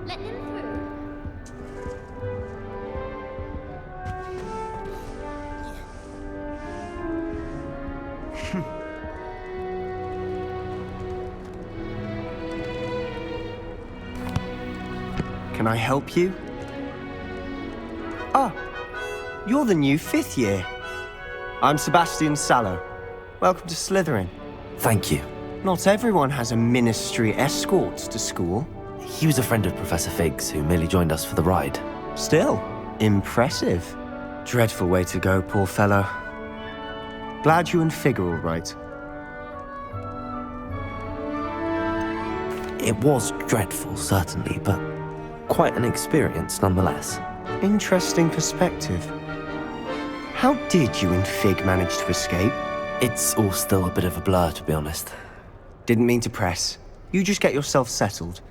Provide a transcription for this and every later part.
Let them through. Can I help you? Ah, you're the new 5th year. I'm Sebastian Sallow. Welcome to Slytherin. Thank you. Not everyone has a ministry escort to school. He was a friend of Professor Fig's who merely joined us for the ride. Still, impressive. Dreadful way to go, poor fellow. Glad you and Fig are all right. It was dreadful, certainly, but quite an experience nonetheless. Interesting perspective. How did you and Fig manage to escape? It's all still a bit of a blur, to be honest. Didn't mean to press. You just get yourself settled.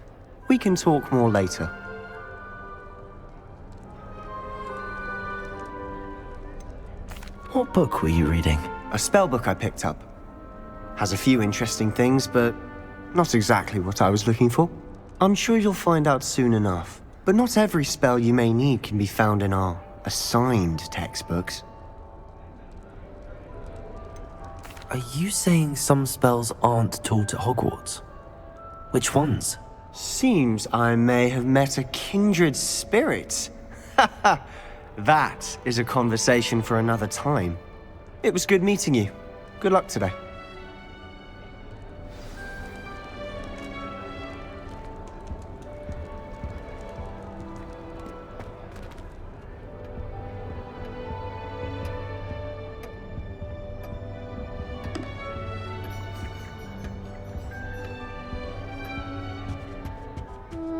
We can talk more later. What book were you reading? A spell book I picked up. Has a few interesting things, but not exactly what I was looking for. I'm sure you'll find out soon enough. But not every spell you may need can be found in our assigned textbooks. Are you saying some spells aren't taught at Hogwarts? Which ones? Seems I may have met a kindred spirit. That is a conversation for another time. It was good meeting you. Good luck today.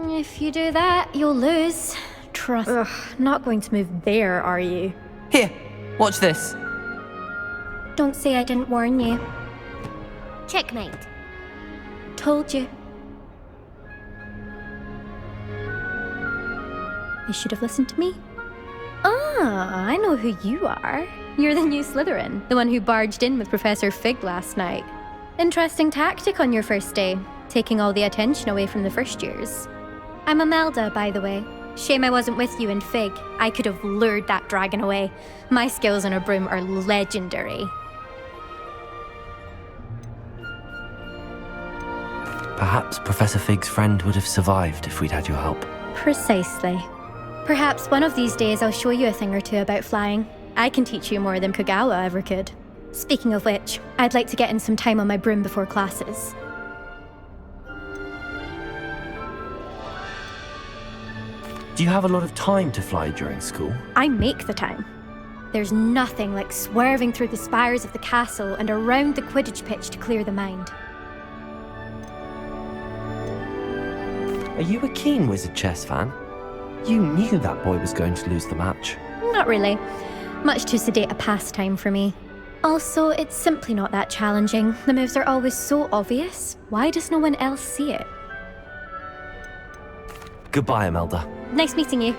If you do that, you'll lose. Trust. Ugh, not going to move there, are you? Here, watch this. Don't say I didn't warn you. Checkmate. Told you. You should have listened to me. Ah, I know who you are. You're the new Slytherin, the one who barged in with Professor Fig last night. Interesting tactic on your first day, taking all the attention away from the first years. I'm Imelda, by the way. Shame I wasn't with you and Fig. I could have lured that dragon away. My skills on a broom are legendary. Perhaps Professor Fig's friend would have survived if we'd had your help. Precisely. Perhaps one of these days I'll show you a thing or two about flying. I can teach you more than Kogawa ever could. Speaking of which, I'd like to get in some time on my broom before classes. Do you have a lot of time to fly during school? I make the time. There's nothing like swerving through the spires of the castle and around the Quidditch pitch to clear the mind. Are you a keen Wizard chess fan? You knew that boy was going to lose the match. Not really. Much too sedate a pastime for me. Also, it's simply not that challenging. The moves are always so obvious. Why does no one else see it? Goodbye, Imelda. Nice meeting you.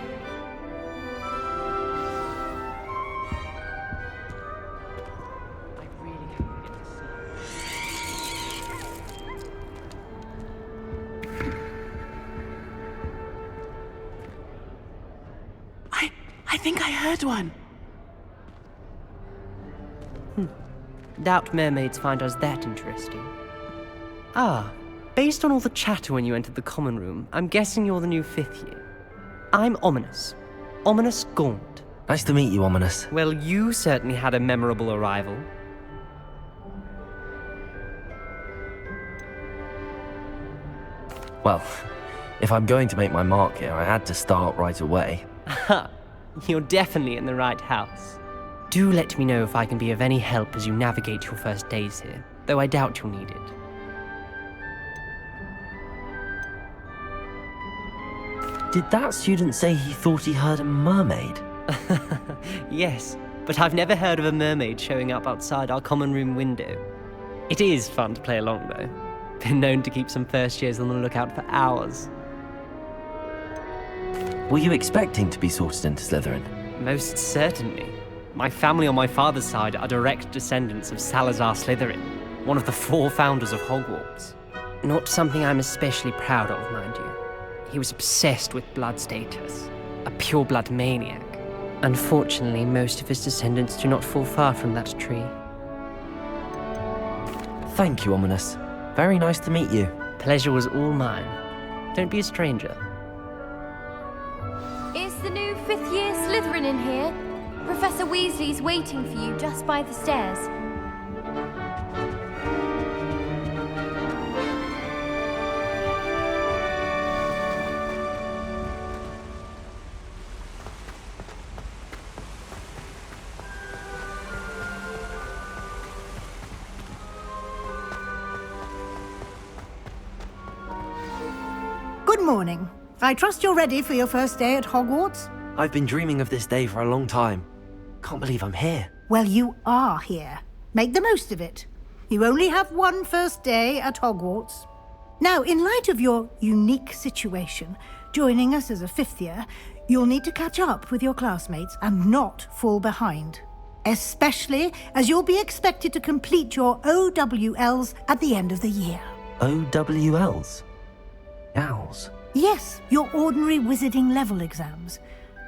I think I heard one. Doubt mermaids find us that interesting. Ah, based on all the chatter when you entered the common room, I'm guessing you're the new 5th year. I'm Ominous. Ominous Gaunt. Nice to meet you, Ominous. Well, you certainly had a memorable arrival. Well, if I'm going to make my mark here, I had to start right away. Ha! You're definitely in the right house. Do let me know if I can be of any help as you navigate your first days here, though I doubt you'll need it. Did that student say he thought he heard a mermaid? Yes, but I've never heard of a mermaid showing up outside our common room window. It is fun to play along, though. Been known to keep some first years on the lookout for hours. Were you expecting to be sorted into Slytherin? Most certainly. My family on my father's side are direct descendants of Salazar Slytherin, one of the 4 founders of Hogwarts. Not something I'm especially proud of, mind you. He was obsessed with blood status, a pure-blood maniac. Unfortunately, most of his descendants do not fall far from that tree. Thank you, Ominous. Very nice to meet you. Pleasure was all mine. Don't be a stranger. Is the new fifth-year Slytherin in here? Professor Weasley's waiting for you just by the stairs. Good morning. I trust you're ready for your first day at Hogwarts? I've been dreaming of this day for a long time. Can't believe I'm here. Well, you are here. Make the most of it. You only have one first day at Hogwarts. Now, in light of your unique situation, joining us as a fifth year, you'll need to catch up with your classmates and not fall behind. Especially as you'll be expected to complete your OWLs at the end of the year. OWLs? Owls? Yes, your ordinary wizarding level exams.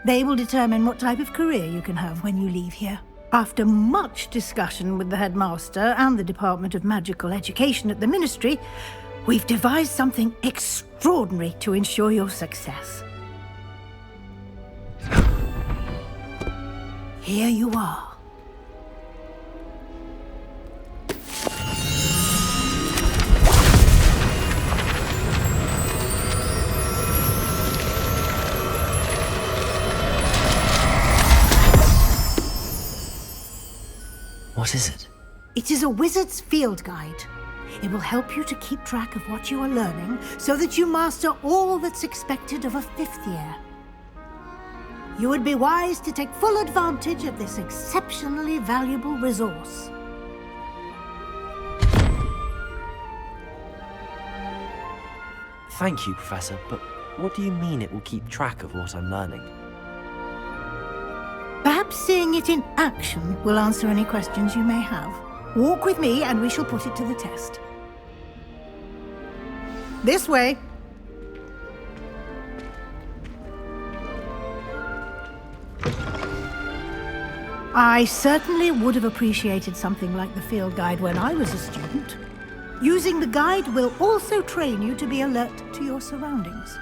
They will determine what type of career you can have when you leave here. After much discussion with the headmaster and the Department of Magical Education at the Ministry, we've devised something extraordinary to ensure your success. Here you are. What is it? It is a wizard's field guide. It will help you to keep track of what you are learning so that you master all that's expected of a fifth year. You would be wise to take full advantage of this exceptionally valuable resource. Thank you, Professor, but what do you mean it will keep track of what I'm learning? Perhaps seeing it in action will answer any questions you may have. Walk with me and we shall put it to the test. This way. I certainly would have appreciated something like the field guide when I was a student. Using the guide will also train you to be alert to your surroundings.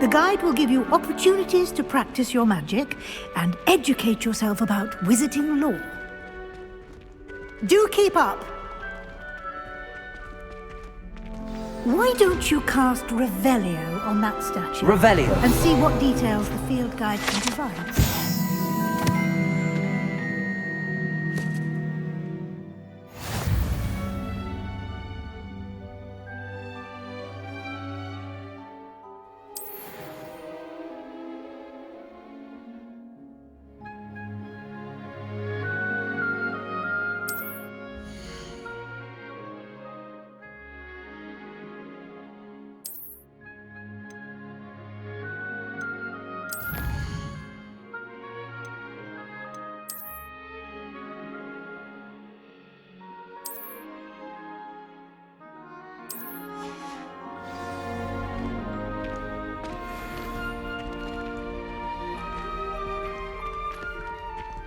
The guide will give you opportunities to practice your magic and educate yourself about wizarding lore. Do keep up! Why don't you cast Revelio on that statue? Revelio? And see what details the field guide can provide.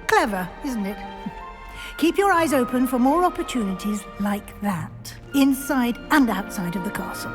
Clever, isn't it? Keep your eyes open for more opportunities like that, inside and outside of the castle.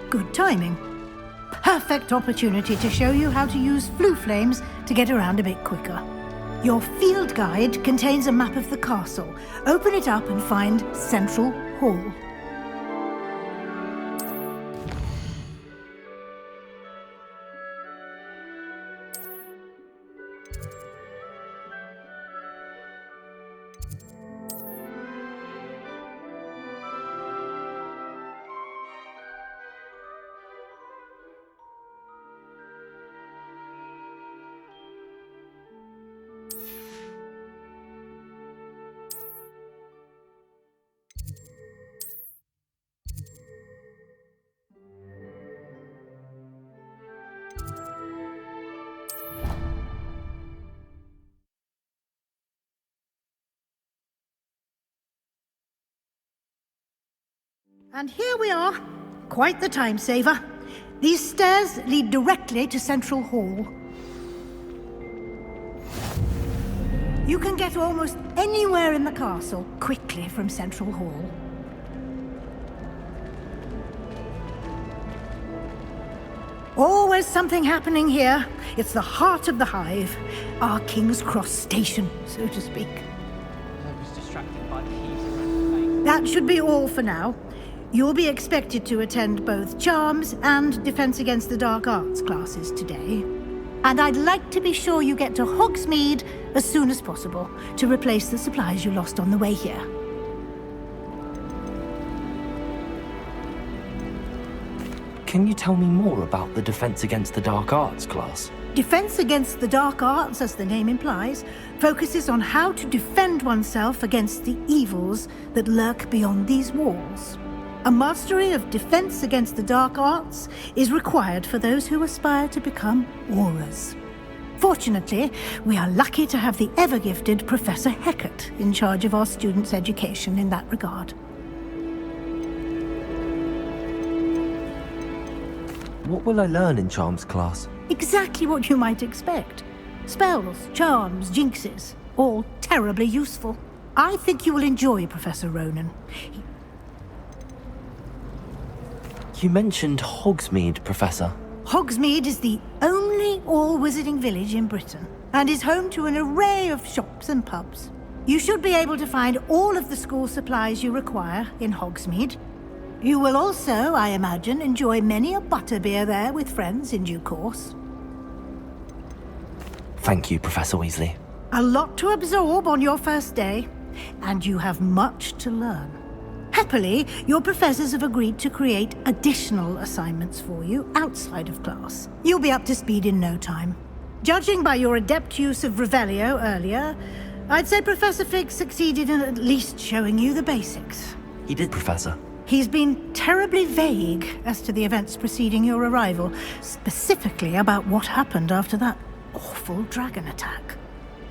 Good timing. Perfect opportunity to show you how to use flue flames to get around a bit quicker. Your field guide contains a map of the castle. Open it up and find Central Hall. And here we are. Quite the time saver. These stairs lead directly to Central Hall. You can get almost anywhere in the castle quickly from Central Hall. Always something happening here. It's the heart of the hive. Our King's Cross station, so to speak. I was distracted by the heaves around the That should be all for now. You'll be expected to attend both Charms and Defense Against the Dark Arts classes today. And I'd like to be sure you get to Hogsmeade as soon as possible to replace the supplies you lost on the way here. Can you tell me more about the Defense Against the Dark Arts class? Defense Against the Dark Arts, as the name implies, focuses on how to defend oneself against the evils that lurk beyond these walls. A mastery of Defense Against the Dark Arts is required for those who aspire to become Aurors. Fortunately, we are lucky to have the ever-gifted Professor Hecat in charge of our students' education in that regard. What will I learn in Charms class? Exactly what you might expect. Spells, charms, jinxes, all terribly useful. I think you will enjoy Professor Ronan. You mentioned Hogsmeade, Professor. Hogsmeade is the only all-wizarding village in Britain and is home to an array of shops and pubs. You should be able to find all of the school supplies you require in Hogsmeade. You will also, I imagine, enjoy many a butterbeer there with friends in due course. Thank you, Professor Weasley. A lot to absorb on your first day, and you have much to learn. Happily, your professors have agreed to create additional assignments for you outside of class. You'll be up to speed in no time. Judging by your adept use of Revelio earlier, I'd say Professor Fig succeeded in at least showing you the basics. He did, Professor. He's been terribly vague as to the events preceding your arrival, specifically about what happened after that awful dragon attack.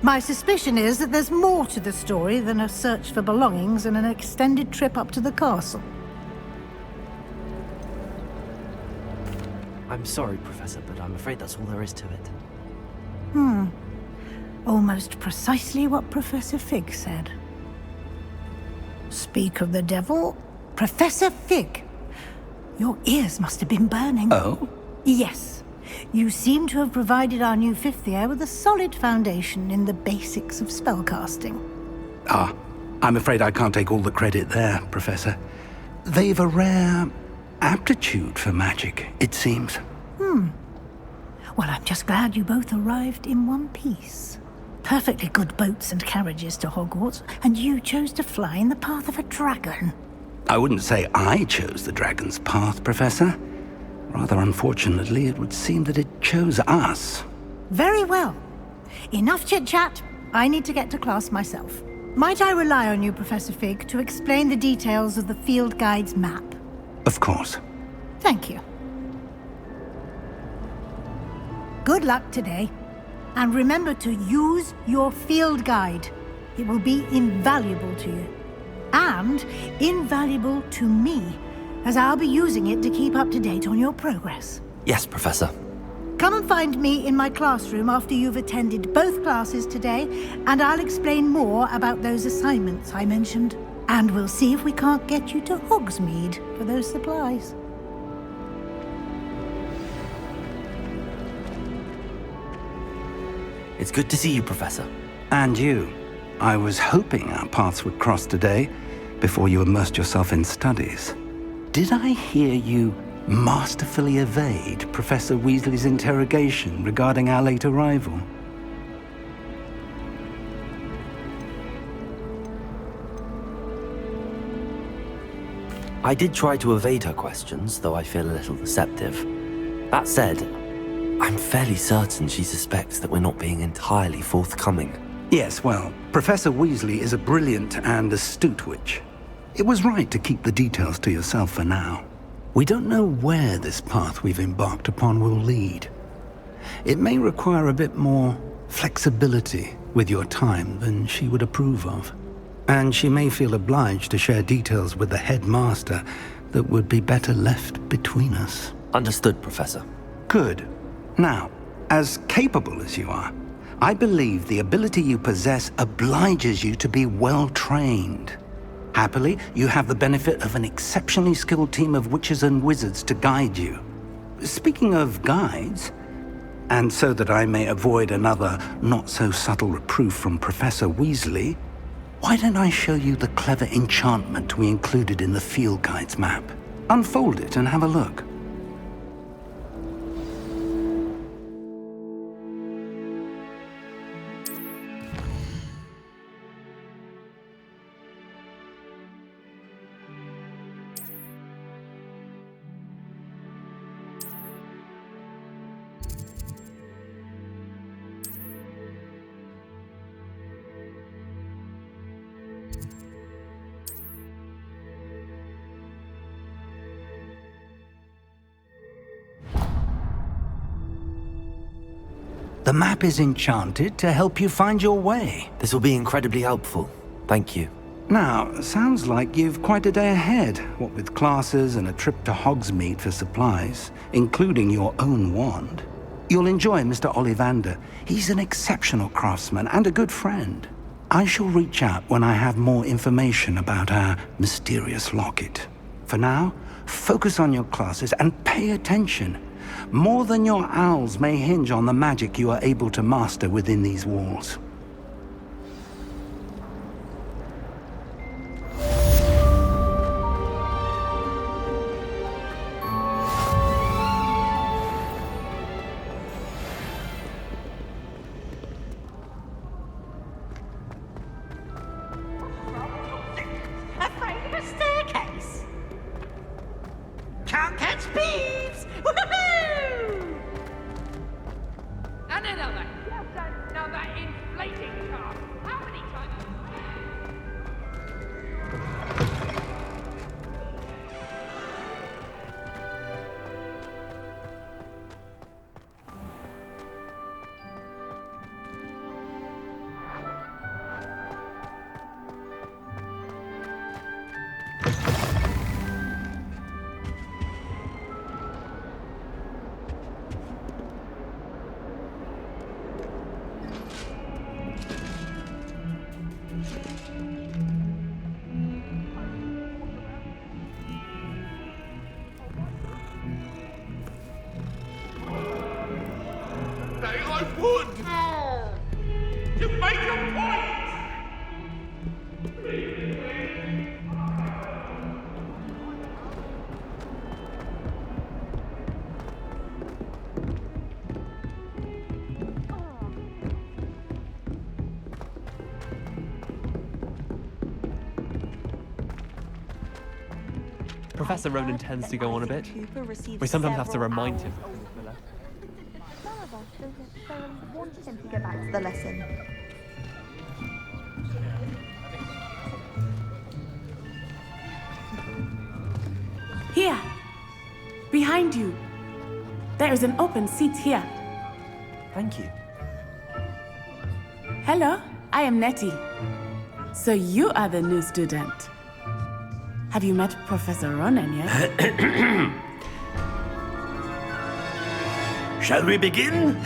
My suspicion is that there's more to the story than a search for belongings and an extended trip up to the castle. I'm sorry, Professor, but I'm afraid that's all there is to it. Almost precisely what Professor Fig said. Speak of the devil, Professor Fig. Your ears must have been burning. Oh? Yes. You seem to have provided our new fifth year with a solid foundation in the basics of spellcasting. Ah, I'm afraid I can't take all the credit there, Professor. They've a rare aptitude for magic, it seems. Well, I'm just glad you both arrived in one piece. Perfectly good boats and carriages to Hogwarts, and you chose to fly in the path of a dragon. I wouldn't say I chose the dragon's path, Professor. Rather unfortunately, it would seem that it chose us. Very well. Enough chit-chat. I need to get to class myself. Might I rely on you, Professor Fig, to explain the details of the field guide's map? Of course. Thank you. Good luck today. And remember to use your field guide. It will be invaluable to you. And invaluable to me, as I'll be using it to keep up to date on your progress. Yes, Professor. Come and find me in my classroom after you've attended both classes today, and I'll explain more about those assignments I mentioned. And we'll see if we can't get you to Hogsmeade for those supplies. It's good to see you, Professor. And you. I was hoping our paths would cross today, before you immersed yourself in studies. Did I hear you masterfully evade Professor Weasley's interrogation regarding our late arrival? I did try to evade her questions, though I feel a little deceptive. That said, I'm fairly certain she suspects that we're not being entirely forthcoming. Yes, well, Professor Weasley is a brilliant and astute witch. It was right to keep the details to yourself for now. We don't know where this path we've embarked upon will lead. It may require a bit more flexibility with your time than she would approve of. And she may feel obliged to share details with the headmaster that would be better left between us. Understood, Professor. Good. Now, as capable as you are, I believe the ability you possess obliges you to be well trained. Happily, you have the benefit of an exceptionally skilled team of witches and wizards to guide you. Speaking of guides, and so that I may avoid another not-so-subtle reproof from Professor Weasley, why don't I show you the clever enchantment we included in the field guide's map? Unfold it and have a look. The map is enchanted to help you find your way. This will be incredibly helpful. Thank you. Now, sounds like you've quite a day ahead, what with classes and a trip to Hogsmeade for supplies, including your own wand. You'll enjoy Mr. Ollivander. He's an exceptional craftsman and a good friend. I shall reach out when I have more information about our mysterious locket. For now, focus on your classes and pay attention. More than your owls may hinge on the magic you are able to master within these walls. Afraid of a staircase? Can't catch thieves! Woohoo! And another inflating car. How many times? I would! You made your point! Professor Ronan tends to go on a bit. We sometimes have to remind him. Wanted him to go back to the lesson. Here! Behind you! There is an open seat here. Thank you. Hello, I am Nettie. So you are the new student. Have you met Professor Ronan yet? Shall we begin?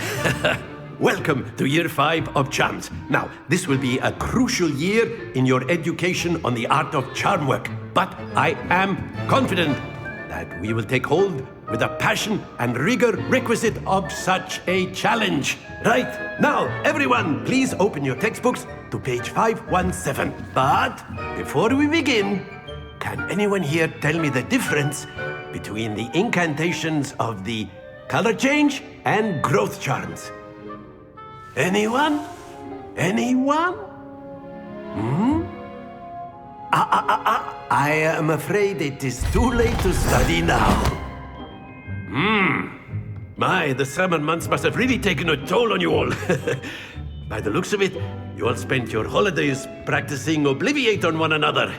Welcome to Year 5 of Charms. Now, this will be a crucial year in your education on the art of charm work, but I am confident that we will take hold with the passion and rigor requisite of such a challenge. Right, now, everyone, please open your textbooks to page 517. But before we begin, can anyone here tell me the difference between the incantations of the color change and growth charms? Anyone? Anyone? I am afraid it is too late to study now. My, the summer months must have really taken a toll on you all. By the looks of it, you all spent your holidays practicing Obliviate on one another.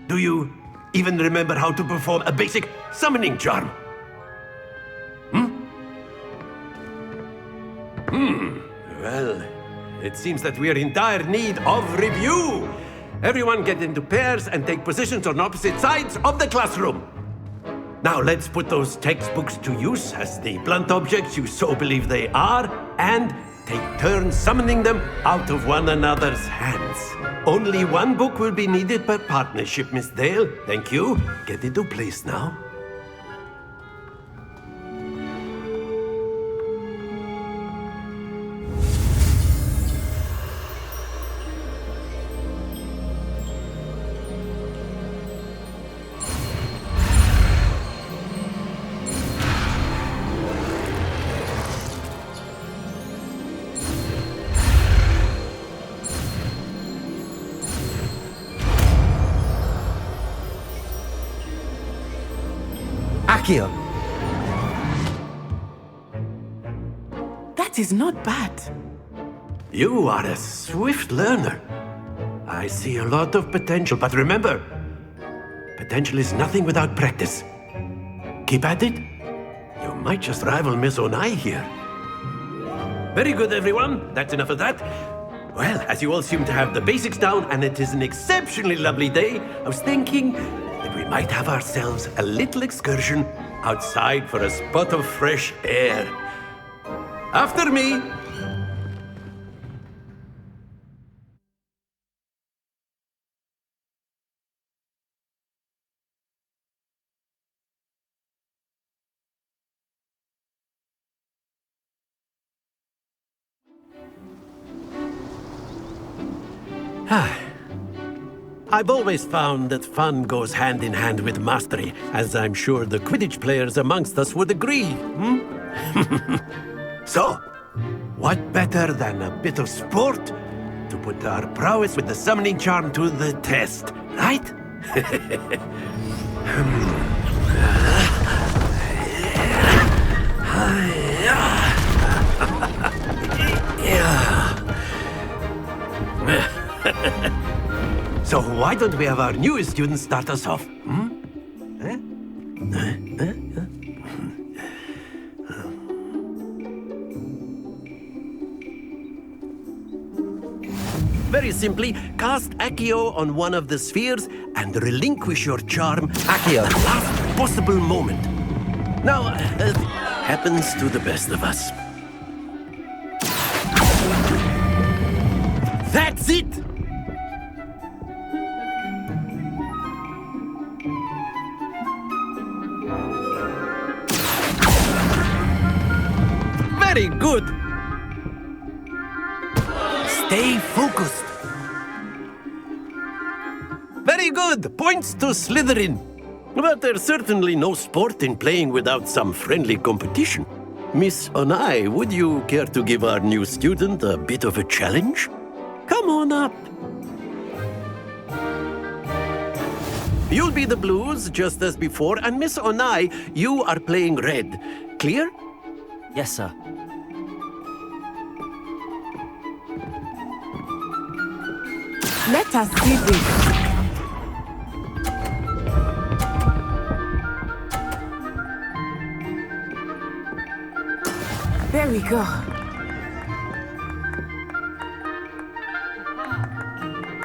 Do you even remember how to perform a basic summoning charm? Well, it seems that we are in dire need of review. everyone get into pairs and take positions on opposite sides of the classroom. Now let's put those textbooks to use as the blunt objects you so believe they are, and take turns summoning them out of one another's hands. Only one book will be needed per partnership, Miss Dale. Thank you. Get into place now. Accio! That is not bad. You are a swift learner. I see a lot of potential, but remember, potential is nothing without practice. Keep at it. You might just rival Miss Onai here. Very good, everyone. That's enough of that. Well, as you all seem to have the basics down, and it is an exceptionally lovely day, I was thinking that we might have ourselves a little excursion outside for a spot of fresh air. After me! I've always found that fun goes hand in hand with mastery, as I'm sure the Quidditch players amongst us would agree. So, what better than a bit of sport to put our prowess with the summoning charm to the test, right? So why don't we have our newest student start us off? Very simply, cast Accio on one of the spheres and relinquish your charm Accio! at the last possible moment. Now, happens to the best of us. That's it! Very good! Stay focused. Very good! Points to Slytherin. But there's certainly no sport in playing without some friendly competition. Miss Onai, would you care to give our new student a bit of a challenge? Come on up. You'll be the blues, just as before, and Miss Onai, you are playing red. Clear? Yes, sir. Let us see this. There we go.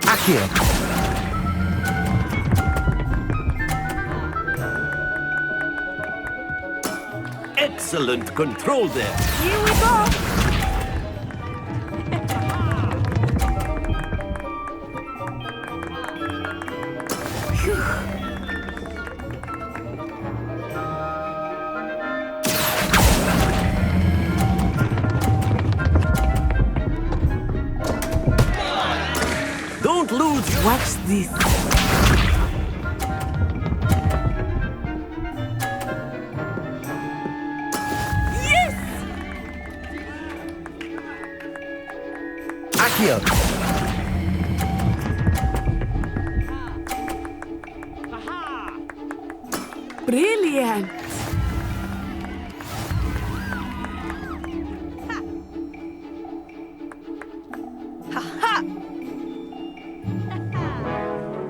Accio! Excellent control there. Here we go. Don't lose. Watch this. Yes! Accio! Brilliant.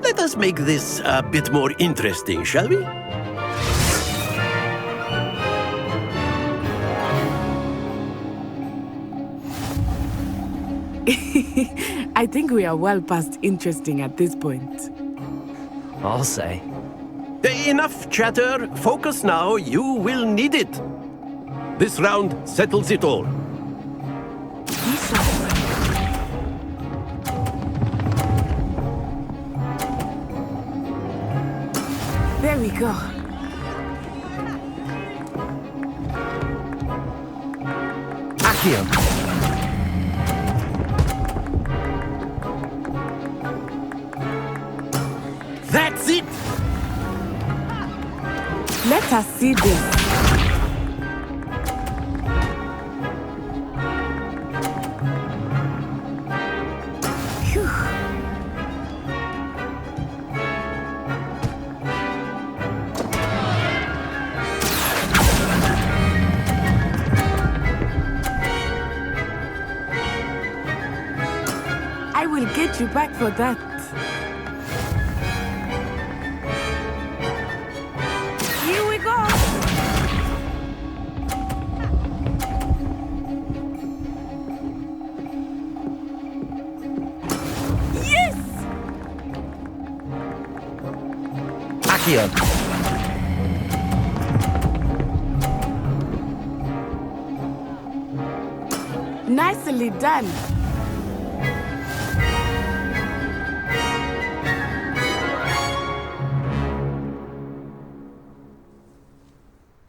Let us make this a bit more interesting, shall we? I think we are well past interesting at this point. I'll say. Enough chatter. Focus now. You will need it. This round settles it all. There we go. Accio. That's it! Let us see this. Phew. I will get you back for that. Here we go. Yes! Accio. Nicely done.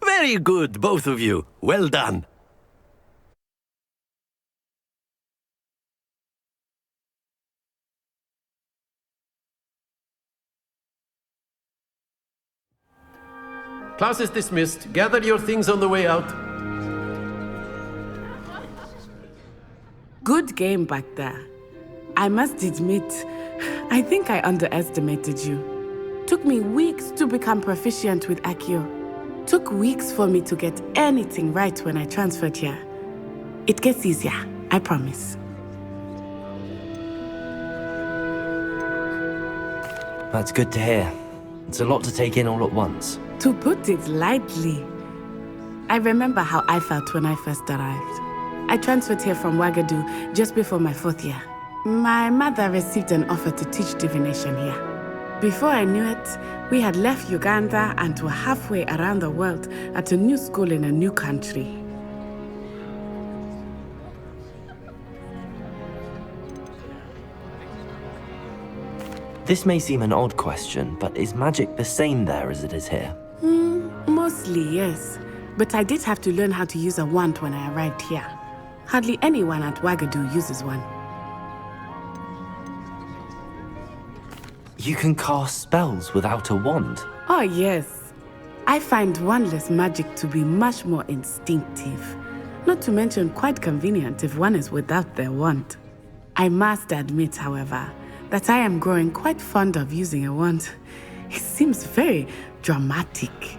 Very good, both of you. Well done. Class is dismissed. Gather your things on the way out. Good game back there. I must admit, I think I underestimated you. Took me weeks to become proficient with Accio. Took weeks for me to get anything right when I transferred here. It gets easier, I promise. That's good to hear. It's a lot to take in all at once. To put it lightly, I remember how I felt when I first arrived. I transferred here from Ouagadougou just before my 4th year. My mother received an offer to teach divination here. Before I knew it, we had left Uganda and were halfway around the world at a new school in a new country. This may seem an odd question, but is magic the same there as it is here? Mostly, yes. But I did have to learn how to use a wand when I arrived here. Hardly anyone at Ouagadougou uses one. You can cast spells without a wand? Oh, yes. I find wandless magic to be much more instinctive. Not to mention quite convenient if one is without their wand. I must admit, however, that I am growing quite fond of using a wand. It seems very dramatic.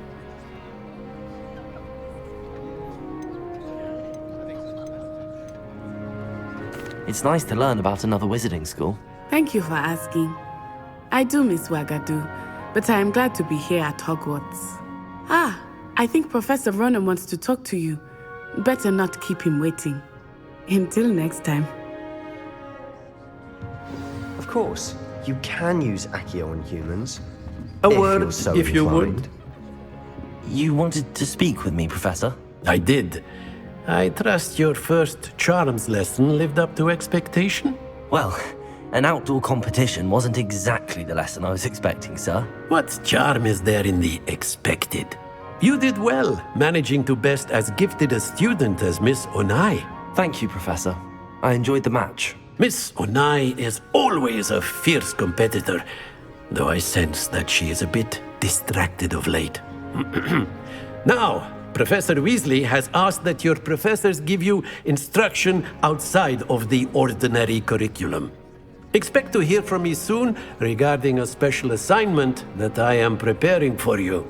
It's nice to learn about another wizarding school. Thank you for asking. I do miss Ouagadougou, but I am glad to be here at Hogwarts. Ah, I think Professor Ronan wants to talk to you. Better not keep him waiting. Until next time. Of course, you can use Accio on humans. A if word, you're so if you inclined. would. You wanted to speak with me, Professor? I did. I trust your first charms lesson lived up to expectation? Well, an outdoor competition wasn't exactly the lesson I was expecting, sir. What charm is there in the expected? You did well, managing to best as gifted a student as Miss Onai. Thank you, Professor. I enjoyed the match. Miss Onai is always a fierce competitor, though I sense that she is a bit distracted of late. Now, Professor Weasley has asked that your professors give you instruction outside of the ordinary curriculum. Expect to hear from me soon regarding a special assignment that I am preparing for you.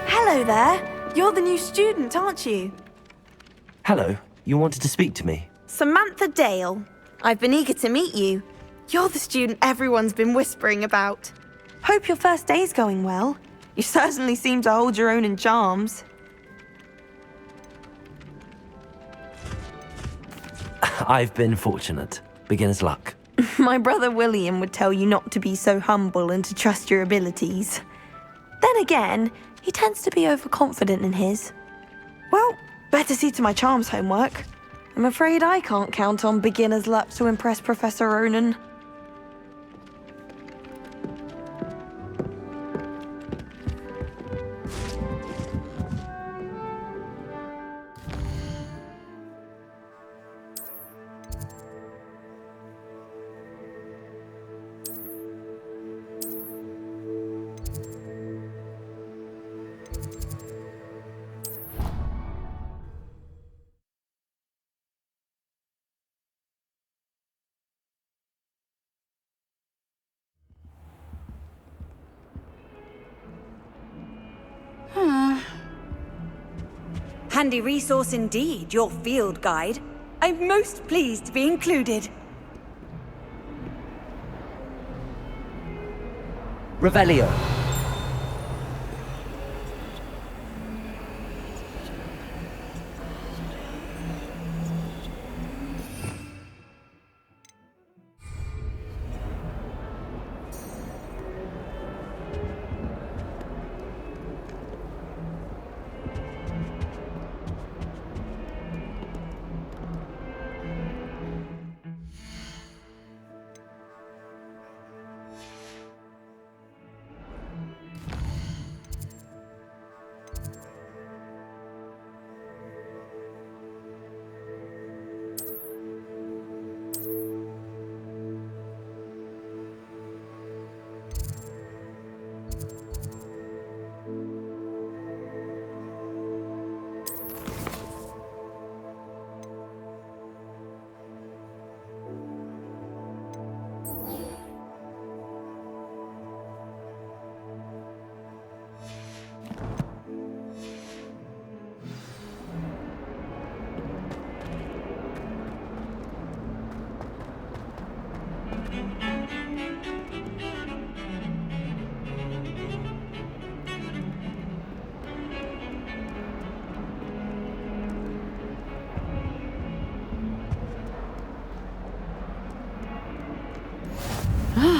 Hello there. You're the new student, aren't you? Hello, you wanted to speak to me? Samantha Dale. I've been eager to meet you. You're the student everyone's been whispering about. Hope your first day's going well. You certainly seem to hold your own in charms. I've been fortunate. Beginner's luck. My brother William would tell you not to be so humble and to trust your abilities. Then again, he tends to be overconfident in his. Well, better see to my charms homework. I'm afraid I can't count on beginner's luck to impress Professor Ronan. Handy resource indeed, your field guide. I'm most pleased to be included. Revelio.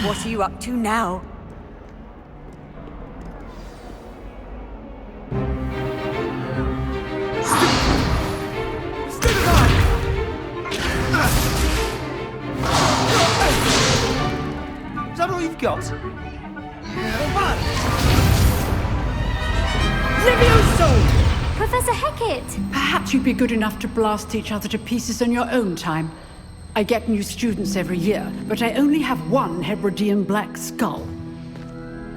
What are you up to now? Is that all you've got? Levioso! Professor Hecat! Perhaps you'd be good enough to blast each other to pieces in your own time. I get new students every year, but I only have one Hebridean black skull.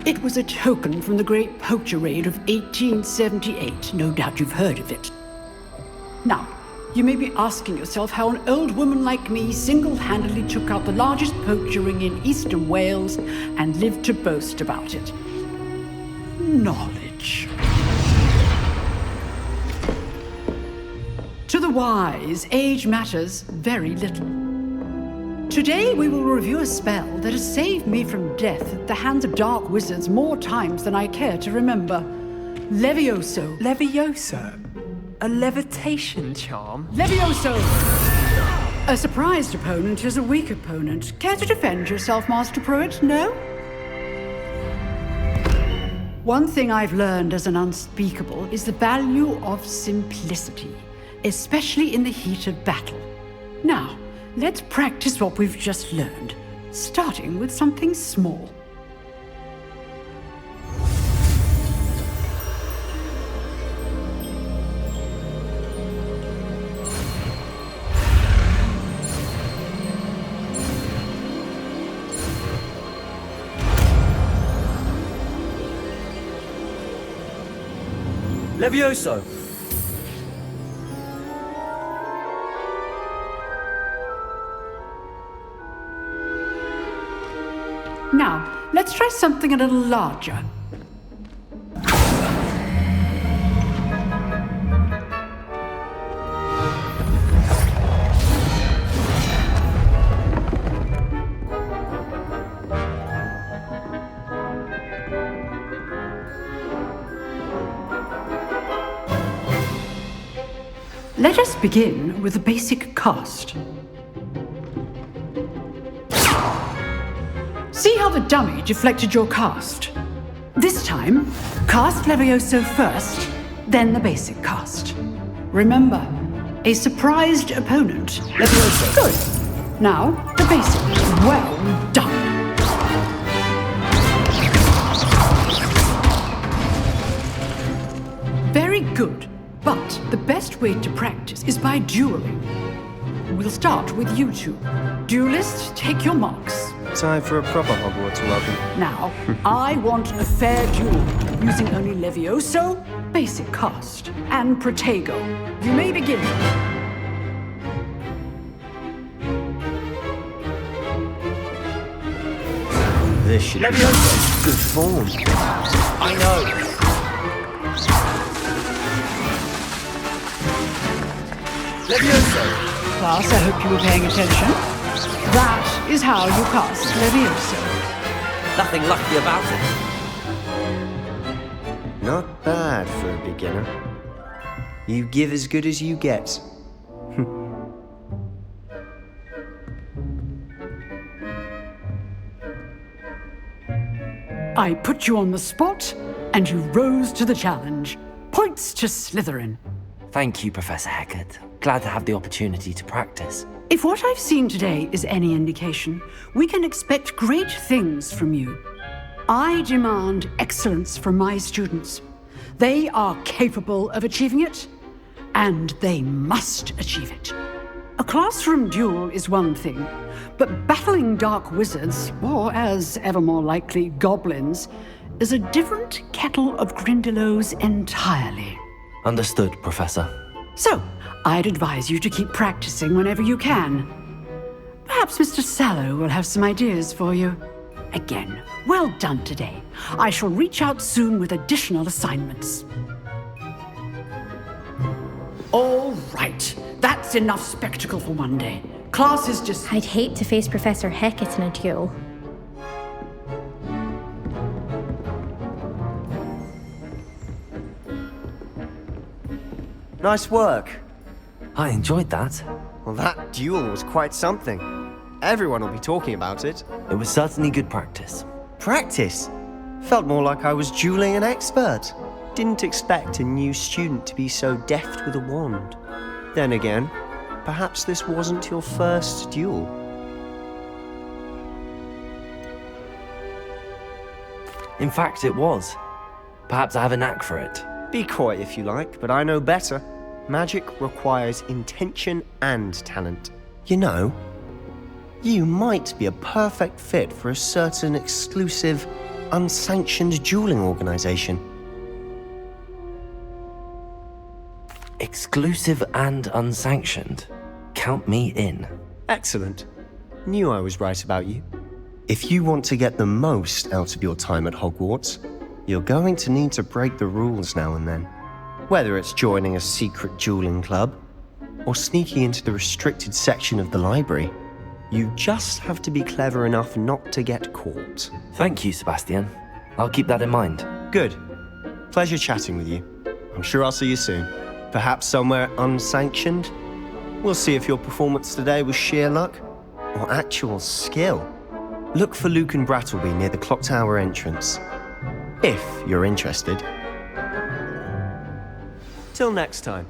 It was a token from the Great Poacher Raid of 1878. No doubt you've heard of it. Now, you may be asking yourself how an old woman like me single-handedly took out the largest poacher ring in eastern Wales and lived to boast about it. Knowledge. To the wise, age matters very little. Today we will review a spell that has saved me from death at the hands of dark wizards more times than I care to remember. Levioso. Levioso? A levitation charm? Levioso! A surprised opponent is a weak opponent. Care to defend yourself, Master Pruitt? No? One thing I've learned as an unspeakable is the value of simplicity, especially in the heat of battle. Now, let's practice what we've just learned, starting with something small. Levioso! Now, let's try something a little larger. Let us begin with the basic cast. See how the dummy deflected your cast? This time, cast Levioso first, then the basic cast. Remember, a surprised opponent, Levioso. Good. Now, the basic. Well done. Very good. But the best way to practice is by dueling. We'll start with you two. Duelists, take your marks. Time for a proper Hogwarts welcome. Now, I want a fair duel, using only Levioso, basic cast, and Protego. You may begin. This should be good form. I know. Levioso. Class, I hope you were paying attention. That is how you cast Levioso. Nothing lucky about it. Not bad for a beginner. You give as good as you get. I put you on the spot, and you rose to the challenge. Points to Slytherin. Thank you, Professor Hecat. Glad to have the opportunity to practice. If what I've seen today is any indication, we can expect great things from you. I demand excellence from my students. They are capable of achieving it, and they must achieve it. A classroom duel is one thing, but battling dark wizards, or as ever more likely, goblins, is a different kettle of Grindylows entirely. Understood, Professor. So, I'd advise you to keep practicing whenever you can. Perhaps Mr. Sallow will have some ideas for you. Again, well done today. I shall reach out soon with additional assignments. All right, that's enough spectacle for one day. Class is just... I'd hate to face Professor Hecat in a duel. Nice work. I enjoyed that. Well, that duel was quite something. Everyone will be talking about it. It was certainly good practice. Practice? Felt more like I was dueling an expert. Didn't expect a new student to be so deft with a wand. Then again, perhaps this wasn't your first duel. In fact, it was. Perhaps I have a knack for it. Be coy if you like, but I know better. Magic requires intention and talent. You know, you might be a perfect fit for a certain exclusive, unsanctioned dueling organization. Exclusive and unsanctioned? Count me in. Excellent. Knew I was right about you. If you want to get the most out of your time at Hogwarts, you're going to need to break the rules now and then. Whether it's joining a secret dueling club, or sneaking into the restricted section of the library, you just have to be clever enough not to get caught. Thank you, Sebastian. I'll keep that in mind. Good. Pleasure chatting with you. I'm sure I'll see you soon. Perhaps somewhere unsanctioned? We'll see if your performance today was sheer luck, or actual skill. Look for Luke and Brattleby near the clock tower entrance. If you're interested. Till next time.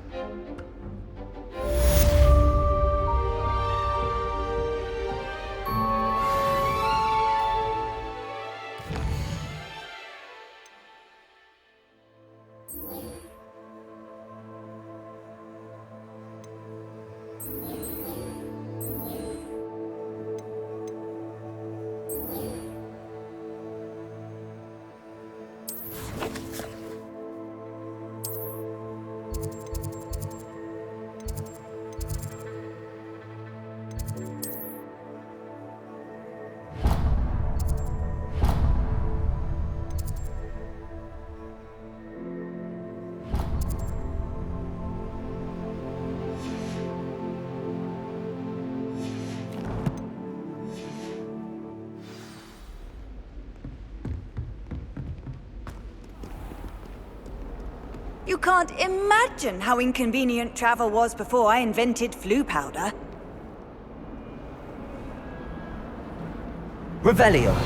can't imagine how inconvenient travel was before I invented flu powder. Revelio.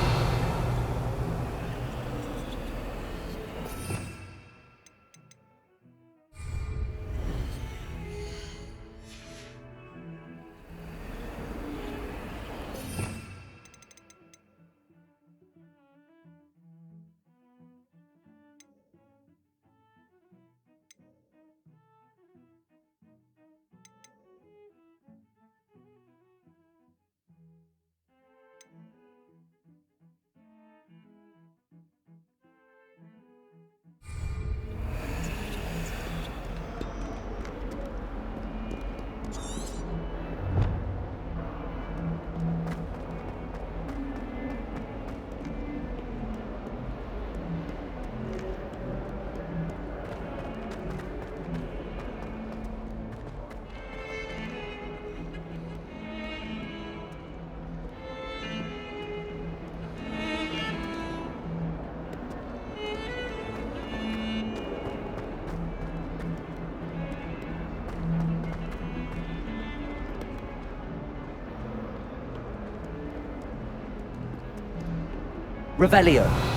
Revelio.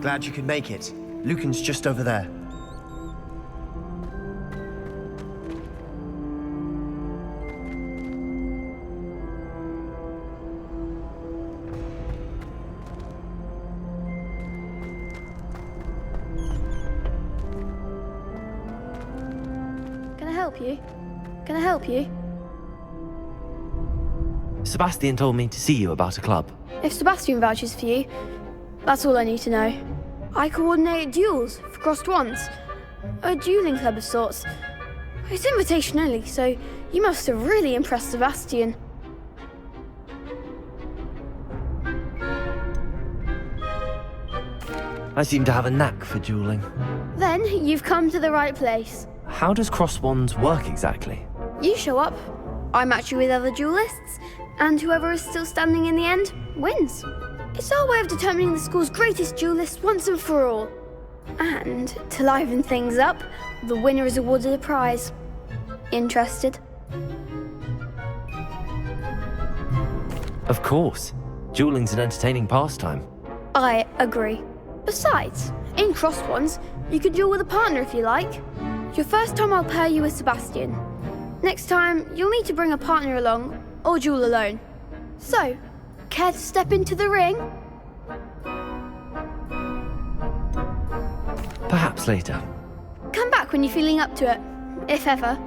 Glad you could make it. Lucan's just over there. Can I help you? Can I help you? Sebastian told me to see you about a club. If Sebastian vouches for you, that's all I need to know. I coordinate duels for crossed wands. A dueling club of sorts. It's invitation only, so you must have really impressed Sebastian. I seem to have a knack for dueling. Then you've come to the right place. How does cross wands work exactly? You show up, I match you with other duelists, and whoever is still standing in the end wins. It's our way of determining the school's greatest duelist once and for all. And to liven things up, the winner is awarded a prize. Interested? Of course. Dueling's an entertaining pastime. I agree. Besides, in crossed ones, you could duel with a partner if you like. Your first time I'll pair you with Sebastian. Next time, you'll need to bring a partner along, or duel alone. So, care to step into the ring? Perhaps later. Come back when you're feeling up to it, if ever.